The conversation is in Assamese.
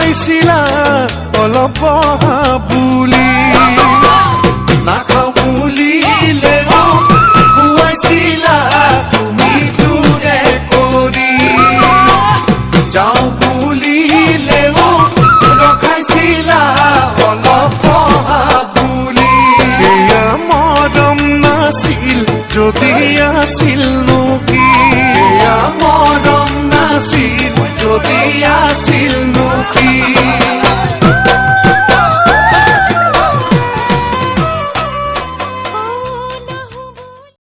খুৱাইছিলা অলপ বহা বুলি নাখাওঁ বুলিলেও খুৱাইছিলা তুমি জোৰে কৰি যাওঁ বুলিলেও ৰখাইছিলা অলপ বহা বুলি এয়া মৰম নাছিল যদি আছিল